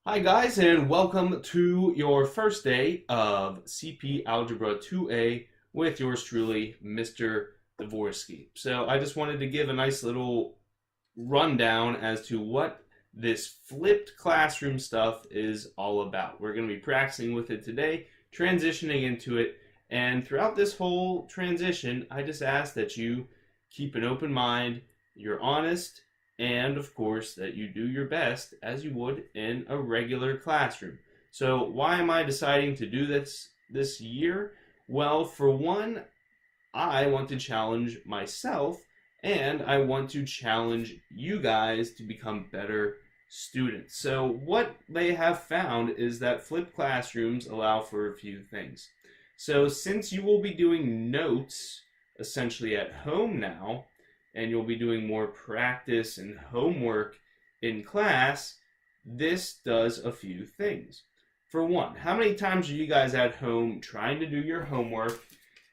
Hi guys, and welcome to your first day of CP Algebra 2A with yours truly, Mr. Dvorsky. So I just wanted to give a nice little rundown as to what this flipped classroom stuff is all about. We're going to be practicing with it today, transitioning into it, and throughout this whole transition, I just ask that you keep an open mind, you're honest, and of course that you do your best as you would in a regular classroom. So why am I deciding to do this year? Well, for one, I want to challenge myself and I want to challenge you guys to become better students. So what they have found is that flipped classrooms allow for a few things. So since you will be doing notes essentially at home now, and you'll be doing more practice and homework in class, this does a few things. For one, how many times are you guys at home trying to do your homework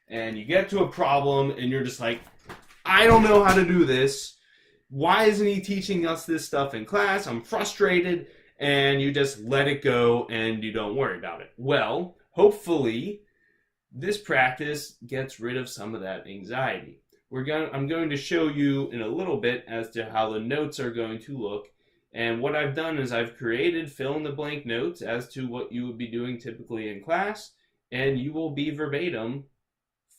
and you get to a problem and you're just like, I don't know how to do this. Why isn't he teaching us this stuff in class? I'm frustrated. And you just let it go and you don't worry about it. Well, hopefully, this practice gets rid of some of that anxiety. I'm going to show you in a little bit as to how the notes are going to look. And what I've done is I've created fill-in-the-blank notes as to what you would be doing typically in class, and you will be verbatim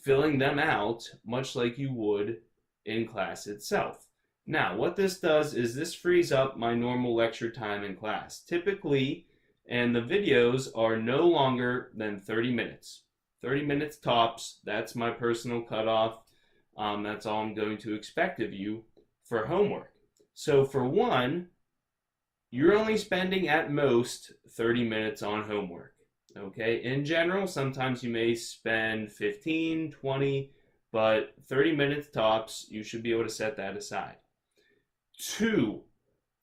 filling them out much like you would in class itself. Now, what this does is this frees up my normal lecture time in class. Typically, and the videos are no longer than 30 minutes. 30 minutes tops, that's my personal cutoff. That's all I'm going to expect of you for homework. So for one, you're only spending at most 30 minutes on homework. Okay, in general, sometimes you may spend 15, 20, but 30 minutes tops, you should be able to set that aside. Two,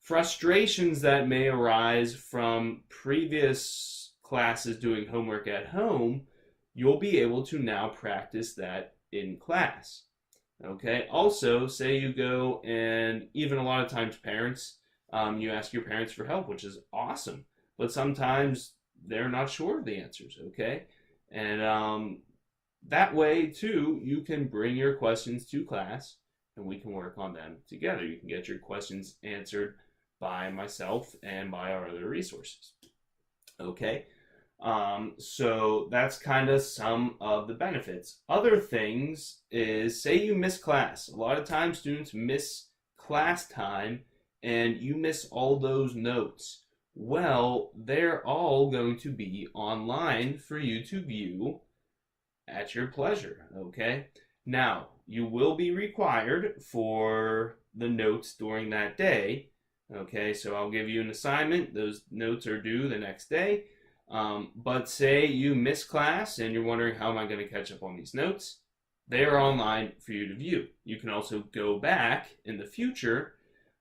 frustrations that may arise from previous classes doing homework at home, you'll be able to now practice that in class. Okay, also, say you go and even a lot of times parents, you ask your parents for help, which is awesome, but sometimes they're not sure of the answers, okay? And that way, too, you can bring your questions to class and we can work on them together. You can get your questions answered by myself and by our other resources, okay? So that's kind of some of the benefits. Other things is, say you miss class. A lot of times students miss class time and you miss all those notes. Well, they're all going to be online for you to view at your pleasure, okay? Now, you will be required for the notes during that day, okay? So I'll give you an assignment. Those notes are due the next day. But say you miss class and you're wondering, how am I going to catch up on these notes? They are online for you to view. You can also go back in the future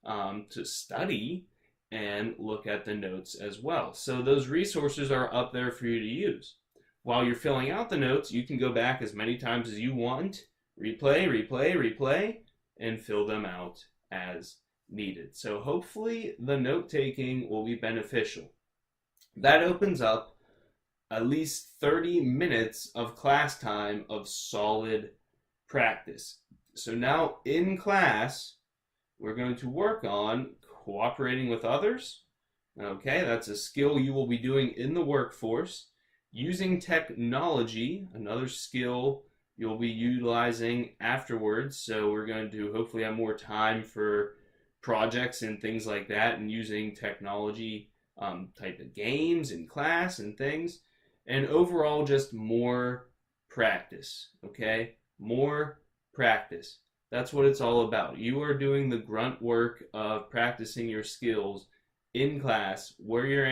to study and look at the notes as well. So those resources are up there for you to use. While you're filling out the notes, you can go back as many times as you want, replay, replay, replay, and fill them out as needed. So hopefully the note taking will be beneficial. That opens up at least 30 minutes of class time of solid practice. So now in class, we're going to work on cooperating with others. Okay, that's a skill you will be doing in the workforce. Using technology, another skill you'll be utilizing afterwards. So we're going to hopefully have more time for projects and things like that, and using technology type of games in class and things, and overall just more practice, okay? More practice. That's what it's all about. You are doing the grunt work of practicing your skills in class where your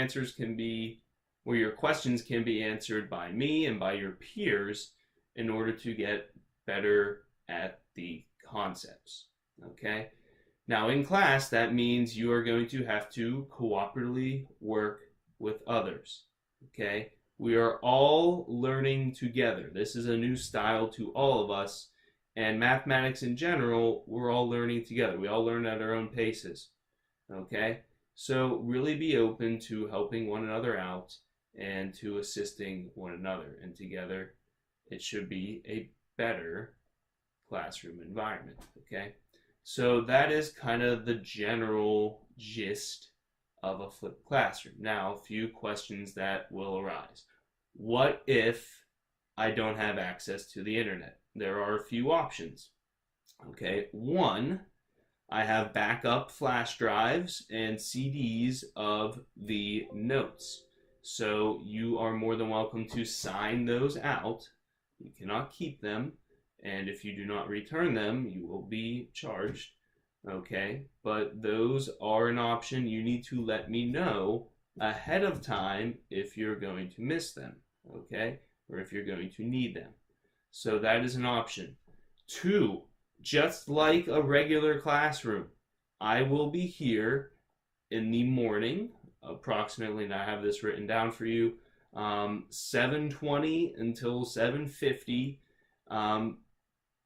questions can be answered by me and by your peers in order to get better at the concepts, okay? Now, in class, that means you are going to have to cooperatively work with others, okay? We are all learning together. This is a new style to all of us, and mathematics in general, we're all learning together. We all learn at our own paces, okay? So really be open to helping one another out and to assisting one another. And together, it should be a better classroom environment. Okay. So that is kind of the general gist of a flipped classroom. Now, a few questions that will arise. What if I don't have access to the internet? There are a few options. Okay, one, I have backup flash drives and CDs of the notes. So you are more than welcome to sign those out. You cannot keep them, and if you do not return them, you will be charged. Okay, but those are an option. You need to let me know ahead of time if you're going to miss them, okay, or if you're going to need them. So that is an option. Two, just like a regular classroom, I will be here in the morning, approximately, and I have this written down for you, 7:20 until 7:50,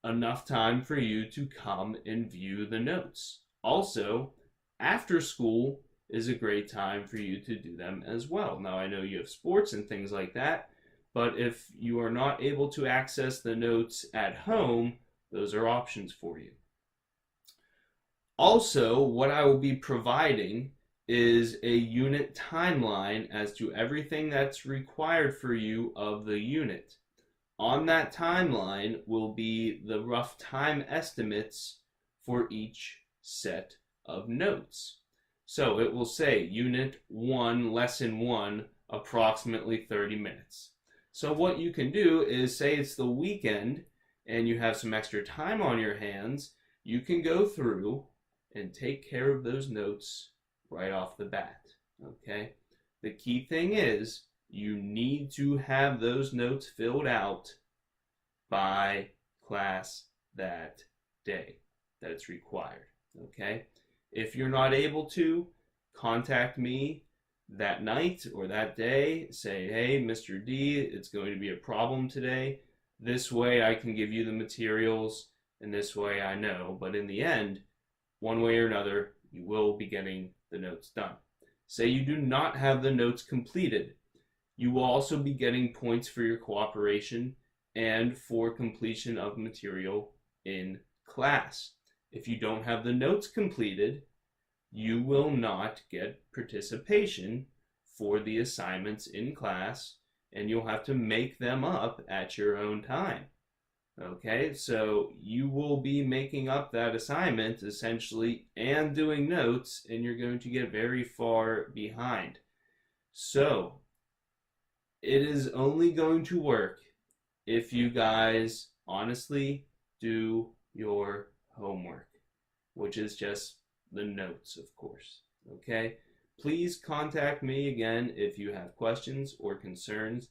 enough time for you to come and view the notes. Also, after school is a great time for you to do them as well. Now, I know you have sports and things like that, but if you are not able to access the notes at home, those are options for you. Also, what I will be providing is a unit timeline as to everything that's required for you of the unit. On that timeline will be the rough time estimates for each set of notes. So it will say Unit 1, Lesson 1, approximately 30 minutes. So what you can do is, say it's the weekend and you have some extra time on your hands, you can go through and take care of those notes right off the bat. Okay? The key thing is, you need to have those notes filled out by class that day that it's required. Okay? If you're not able to, contact me that night or that day. Say, hey, Mr. D, it's going to be a problem today. This way I can give you the materials, and this way I know. But in the end, one way or another, you will be getting the notes done. Say you do not have the notes completed. You will also be getting points for your cooperation and for completion of material in class. If you don't have the notes completed, you will not get participation for the assignments in class, and you'll have to make them up at your own time. Okay, so you will be making up that assignment essentially and doing notes, and you're going to get very far behind. So it is only going to work if you guys honestly do your homework, which is just the notes, of course. Okay? Please contact me again if you have questions or concerns.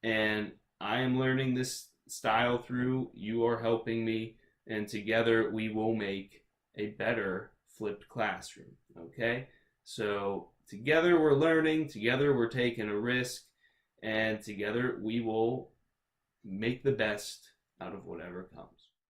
And I am learning this style through. You are helping me, and together we will make a better flipped classroom. Okay? So together we're learning, together we're taking a risk, and together we will make the best out of whatever comes.